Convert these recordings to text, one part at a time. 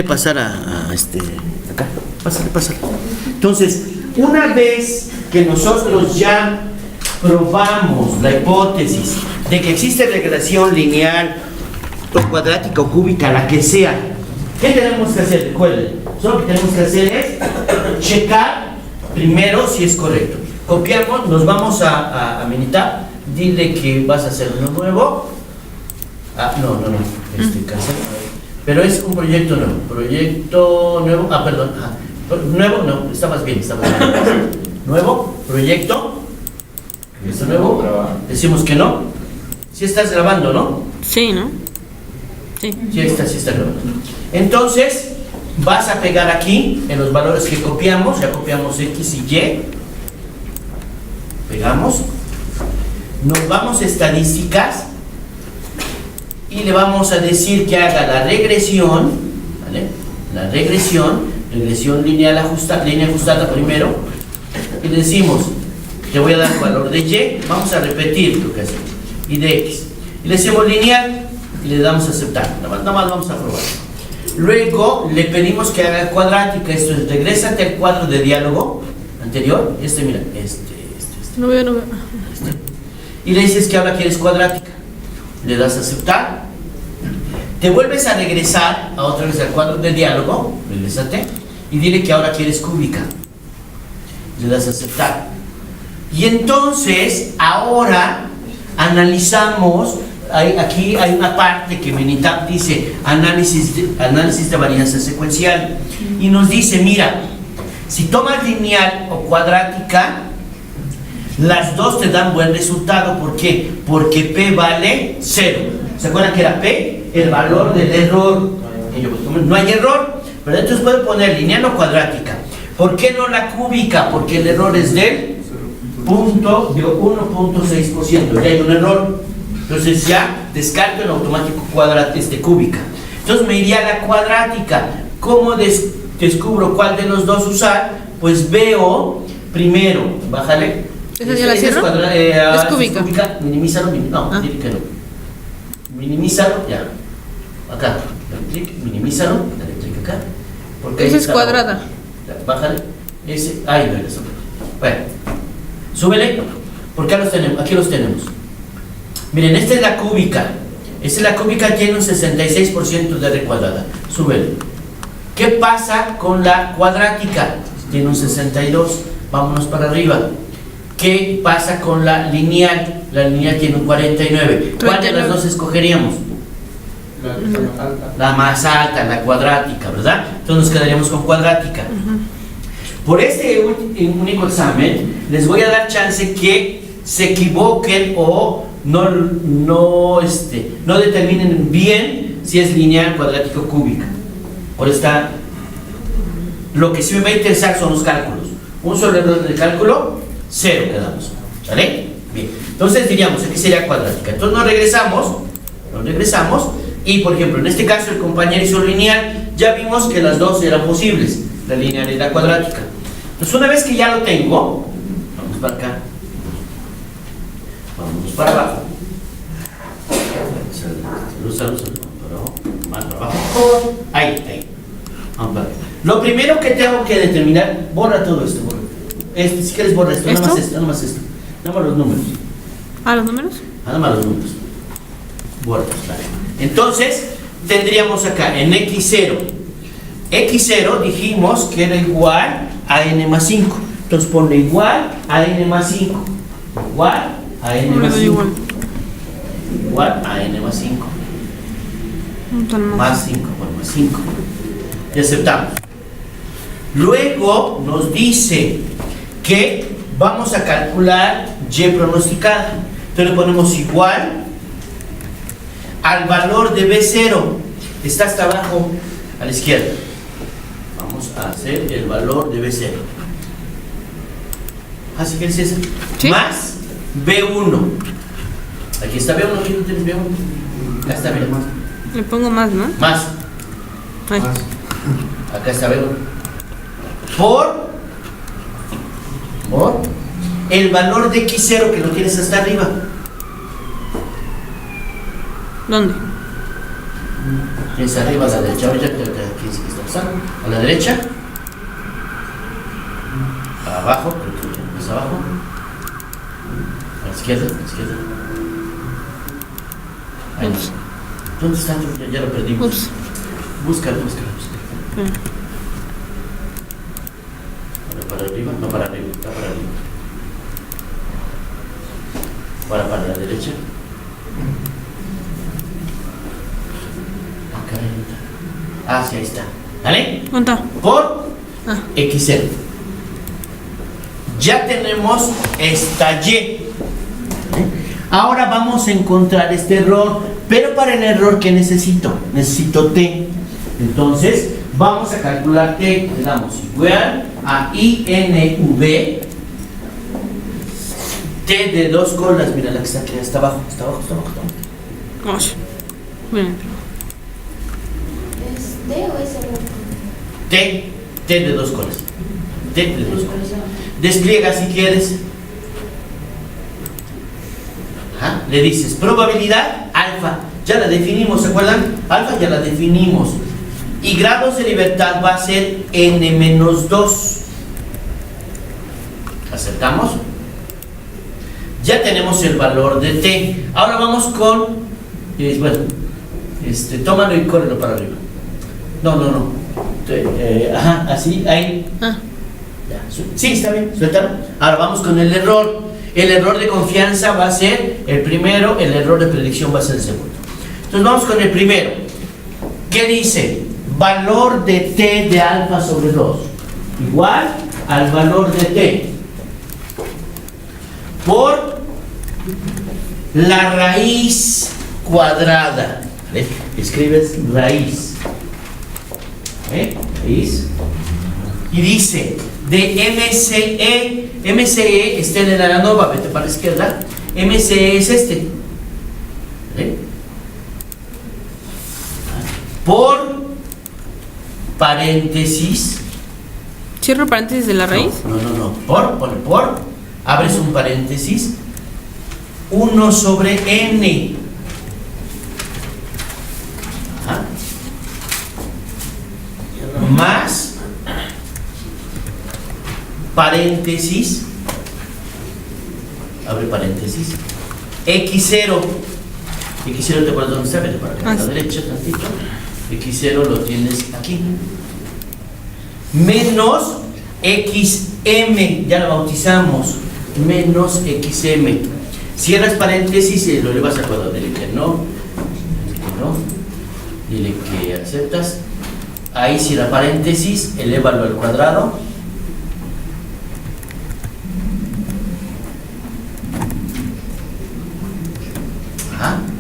Pasar acá, pásale. Entonces, una vez que nosotros ya probamos la hipótesis de que existe regresión lineal o cuadrática o cúbica, la que sea, ¿qué tenemos que hacer? Recuerden, solo lo que tenemos que hacer es checar primero si es correcto. Copiamos, nos vamos a Minitab, dile que vas a hacer uno nuevo. Cancela. Pero es un proyecto nuevo. Nuevo, no, estabas bien. Nuevo, proyecto. ¿Está nuevo? Decimos que no. Si estás grabando, ¿no? Sí, ¿no? Sí. Sí está grabando. Entonces, vas a pegar aquí, en los valores que copiamos, ya copiamos X y Y. Pegamos. Nos vamos a estadísticas. Y le vamos a decir que haga la regresión, ¿vale? La regresión lineal ajustada, línea ajustada primero. Y le decimos, te voy a dar el valor de Y, vamos a repetir lo que hacemos, y de X. Y le decimos lineal y le damos a aceptar, nada más vamos a probar. Luego le pedimos que haga cuadrática, esto es, regrésate al cuadro de diálogo anterior, mira, No veo. Y le dices que ahora quieres cuadrática. Le das a aceptar, te vuelves a regresar a otra vez al cuadro de diálogo, regrésate y dile que ahora quieres cúbica, le das a aceptar. Y entonces ahora analizamos, aquí hay una parte que Minitab dice análisis de varianza secuencial y nos dice, mira, si tomas lineal o cuadrática, las dos te dan buen resultado. ¿Por qué? Porque P vale 0. ¿Se acuerdan que era P? El valor del error. No hay error, pero entonces puedo poner lineal o cuadrática. ¿Por qué no la cúbica? Porque el error es del 1.6%. Ya hay un error. Entonces ya descarto en automático cúbica. Entonces me iría a la cuadrática. ¿Cómo descubro cuál de los dos usar? Pues veo primero, bájale. ¿Esa ya la cierro? Es cúbica. Minimízalo, dile que no. Minimízalo, ya. Acá, dale clic, minimízalo, dale clic acá. Porque esa es cuadrada. Bájale. Ahí no es. Bueno, súbele, porque aquí los tenemos. Miren, esta es la cúbica. Tiene un 66% de R cuadrada. Súbele. ¿Qué pasa con la cuadrática? Tiene un 62. Vámonos para arriba. ¿Qué pasa con la lineal? La lineal tiene un 49. ¿Cuál de las dos escogeríamos? La más alta, la cuadrática, ¿verdad? Entonces nos quedaríamos con cuadrática. Por este único examen, les voy a dar chance que se equivoquen o no determinen bien si es lineal, cuadrática o cúbica. Por esta, lo que sí me va a interesar son los cálculos. Un solo error de cálculo, 0 quedamos, ¿vale? Bien, entonces diríamos, aquí sería cuadrática. Entonces nos regresamos y, por ejemplo, en este caso el compañero hizo lineal, ya vimos que las dos eran posibles, la lineal y la cuadrática. Entonces una vez que ya lo tengo, vamos para acá, vamos para abajo, más para abajo, ahí, vamos para acá. Lo primero que tengo que determinar, borra todo esto, si quieres borra esto, nada más esto, nada más los números. ¿Los números? Nada más los números. Borra, vale. Entonces, tendríamos acá en X0. X0 dijimos que era igual a N más 5. Entonces ponle igual a N más 5. Igual a N más 5. Igual a N más 5. Más 5, más 5. Y aceptamos. Luego nos dice que vamos a calcular Y pronosticada. Entonces le ponemos igual al valor de B0. Está hasta abajo a la izquierda. Vamos a hacer el valor de B0. ¿Así que es eso? ¿Sí? Más B1. Aquí está B1, aquí no tienes B1. Acá está B1. Le pongo más, ¿no? Más. Acá está B1. Por el valor de X0 que lo tienes hasta arriba. ¿Dónde? Tienes arriba a la derecha. Ahorita aquí es que está pasando. A la derecha. Abajo, más abajo. A la izquierda, Ahí. Ups. ¿Dónde está? Ya lo perdimos. Ups. Búscalo. Para arriba, no para arriba, está para arriba. Para la derecha. Sí, ahí está. ¿Vale? ¿Cuánto? Por Ah. XL. Ya tenemos esta Y. Ahora vamos a encontrar este error, pero para el error, ¿qué necesito? Necesito T. Entonces, vamos a calcular T. Le damos igual a INV. T de 2 colas. Mira la que está aquí, está abajo. Oye. Bien. ¿Es D o es R? T de 2 colas. T de 2 colas. Despliega si quieres. Ajá. Le dices probabilidad alfa. Ya la definimos, ¿se acuerdan? Alfa ya la definimos. Y grados de libertad va a ser n-2. ¿Aceptamos? Ya tenemos el valor de T. Ahora vamos con... bueno, tómalo y córrelo para arriba. No. Ajá, así, ahí. Ah. Ya. Sí, está bien, suéltalo. Ahora vamos con el error. El error de confianza va a ser el primero, el error de predicción va a ser el segundo. Entonces vamos con el primero. ¿Qué dice? Valor de T de alfa sobre 2 igual al valor de T por la raíz cuadrada. ¿Vale? Escribes raíz. Raíz. Y dice de MCE está en el Aranova, vete para la izquierda. MCE es este. ¿Vale? Por paréntesis. ¿Cierro paréntesis de la raíz? No. Por. Abres un paréntesis. 1 sobre N. Ajá. Más paréntesis. Abre paréntesis. X0. X0 te acuerdas dónde está, vete para acá a la derecha tantito. X0 lo tienes aquí. Menos XM, ya lo bautizamos. Menos XM. Cierras paréntesis y lo elevas al cuadrado. Dile que no. Dile que aceptas. Ahí cierra paréntesis, elévalo al cuadrado.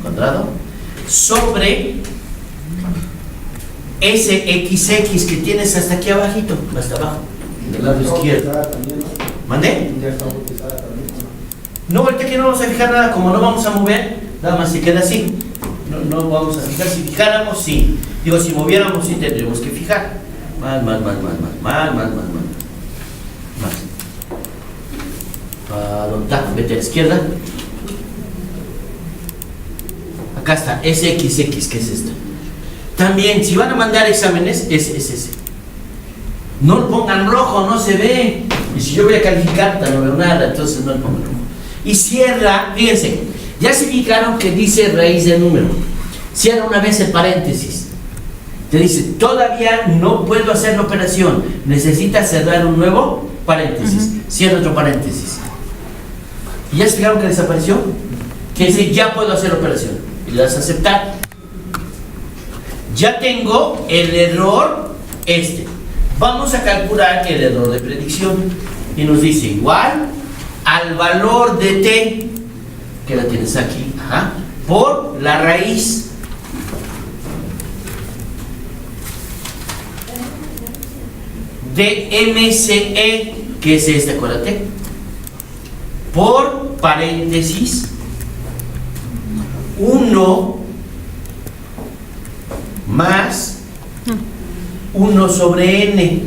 Cuadrado sobre ese XX que tienes hasta aquí abajito, hasta abajo, del lado izquierdo. ¿Mande? No, ahorita que no vamos a fijar nada, como no vamos a mover, nada más se queda así. No vamos a fijar. Si fijáramos, sí. Digo, si moviéramos, sí tendríamos que fijar. Más. Vete a la izquierda. Acá está, SXX, que es esto. También, si van a mandar exámenes, es ese. No lo pongan rojo, no se ve. Y si yo voy a calificar, no veo nada, entonces no lo pongan rojo. Y cierra, fíjense, ya se fijaron que dice raíz del número. Cierra una vez el paréntesis. Te dice, todavía no puedo hacer la operación. Necesitas cerrar un nuevo paréntesis. Cierra otro paréntesis. ¿Y ya se fijaron que desapareció? Que dice, ya puedo hacer la operación. Y le das a aceptar. Ya tengo el error Vamos a calcular el error de predicción. Y nos dice igual al valor de T, que la tienes aquí, por la raíz de MCE, que es este, acuérdate, por paréntesis 1 más 1 sobre N.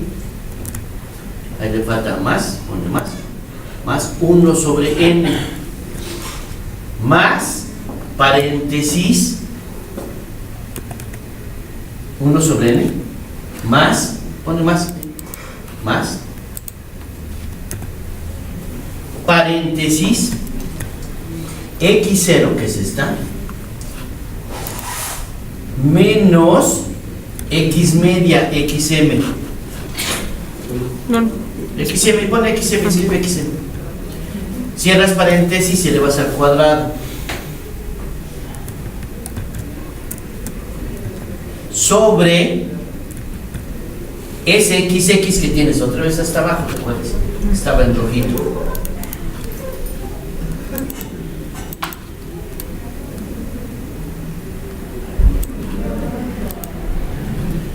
Ahí le falta más, pone más 1 sobre N, más paréntesis 1 sobre n, más, pone más, paréntesis, x0, que es esta, menos x media, xm. No. XM, pone XM, escribe XM. Cierras paréntesis y elevas al cuadrado. Sobre ese XX que tienes otra vez hasta abajo, ¿te acuerdas? Estaba en rojito.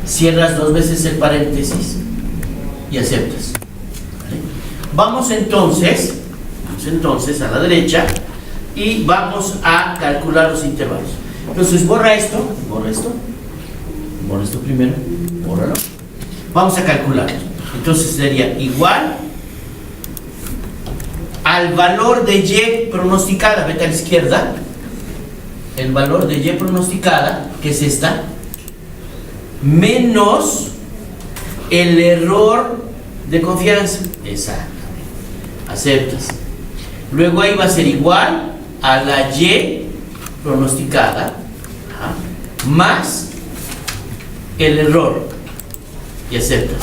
Cierras 2 veces el paréntesis y aceptas. ¿Vale? Vamos entonces a la derecha y vamos a calcular los intervalos. Entonces borra esto primero, bórralo. Vamos a calcular. Entonces sería igual al valor de Y pronosticada, vete a la izquierda, el valor de Y pronosticada, que es esta, menos el error de confianza. Exactamente. Aceptas. Luego ahí va a ser igual a la Y pronosticada, más el error. Y aceptas.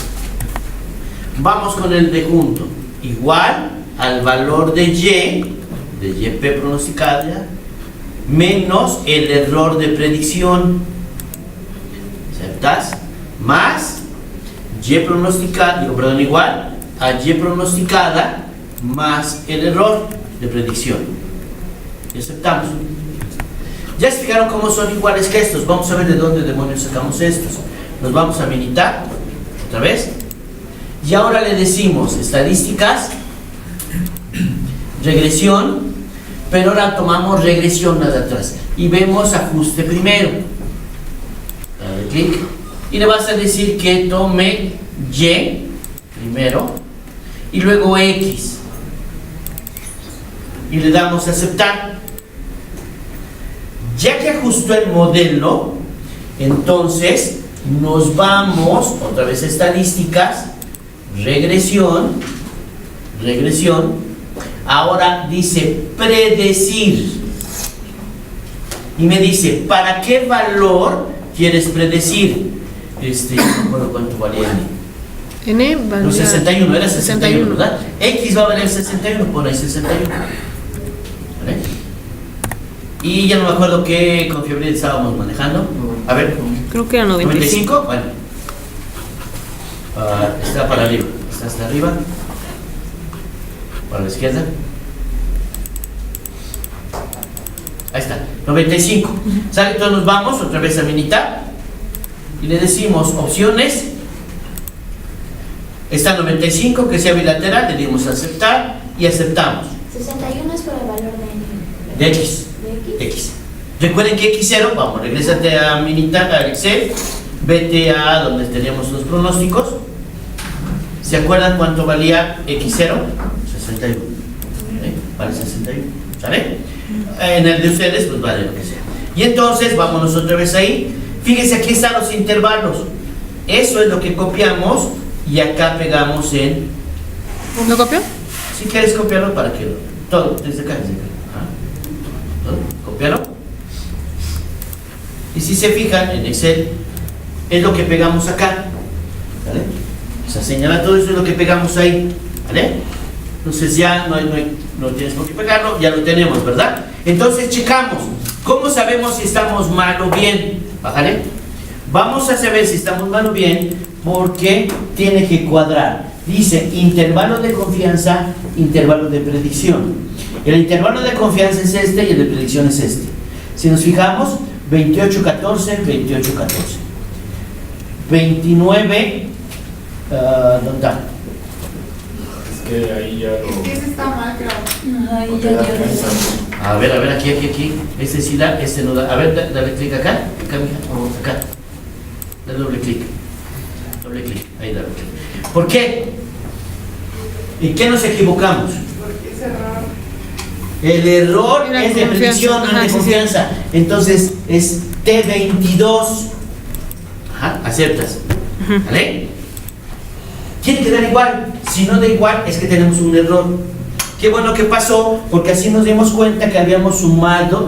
Vamos con el de junto. Igual al valor de YP pronosticada, menos el error de predicción. ¿Aceptas? Más Y pronosticada, igual a Y pronosticada más el error de predicción. Y aceptamos. Ya se fijaron cómo son iguales que estos. Vamos a ver de dónde demonios sacamos estos. Nos vamos a militar otra vez. Y ahora le decimos estadísticas, regresión, pero ahora tomamos regresión nada atrás y vemos ajuste primero. Dale clic y le vas a decir que tome Y primero y luego X y le damos a aceptar. Ya que ajustó el modelo, entonces nos vamos otra vez a estadísticas, regresión. Ahora dice predecir y me dice ¿para qué valor quieres predecir? No me acuerdo cuánto valía N valía... No, 61, era 61, ¿verdad? X va a valer 61, pon ahí 61. ¿Vale? Y ya no me acuerdo qué confiabilidad estábamos manejando. A ver, Creo que era 95. 95, bueno. Está para arriba, está hasta arriba. Para la izquierda. Ahí está, 95. ¿Sale? Entonces nos vamos otra vez a militar y le decimos opciones. Está 95, que sea bilateral, le dimos a aceptar y aceptamos. 61 es por el valor De X. X. Recuerden que X0, vamos, regrésate a militar, a Excel, vete a donde teníamos los pronósticos. ¿Se acuerdan cuánto valía X0? 61. Vale 61. ¿Sale? En el de ustedes, pues vale lo que sea. Y entonces, vámonos otra vez ahí. Fíjense, aquí están los intervalos. Eso es lo que copiamos y acá pegamos en... ¿Lo copió? Si quieres copiarlo, para que todo, desde acá. ¿Todo? Copiarlo. Y si se fijan en Excel, es lo que pegamos acá. ¿Vale? O sea, señalar todo eso es lo que pegamos ahí. ¿Vale? Entonces ya no tienes por qué pegarlo, ya lo tenemos, ¿verdad? Entonces checamos. ¿Cómo sabemos si estamos mal o bien? ¿Vale? Vamos a saber si estamos mal o bien porque tiene que cuadrar. Dice intervalo de confianza, intervalo de predicción. El intervalo de confianza es este y el de predicción es este. Si nos fijamos, 28, 14, 28, 14. 29, ¿dónde está? Es que ahí ya lo... Es que ese está mal, creo. Ay, lo ya, queda ya. pensando. A ver, aquí. Este sí da, este no da. A ver, dale clic acá, mija, acá. Dale doble clic. Ahí dale clic. ¿Por qué? ¿En qué nos equivocamos? Porque es error. El error Era es de confianza. predicción, no Ajá, de sí, confianza. Entonces es T22. Ajá. aceptas. ¿Vale? Tiene que dar igual. Si no da igual, es que tenemos un error. Qué bueno que pasó, porque así nos dimos cuenta que le habíamos sumado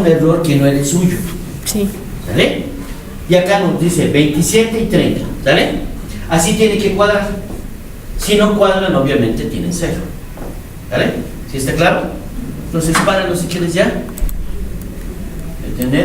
un error que no era el suyo. Sí. ¿Sale? Y acá nos dice 27 y 30. ¿Sale? Así tiene que cuadrar. Si no cuadran, obviamente tienen 0. ¿Vale? ¿Sí está claro? Entonces, páralo si quieres ya. Detener.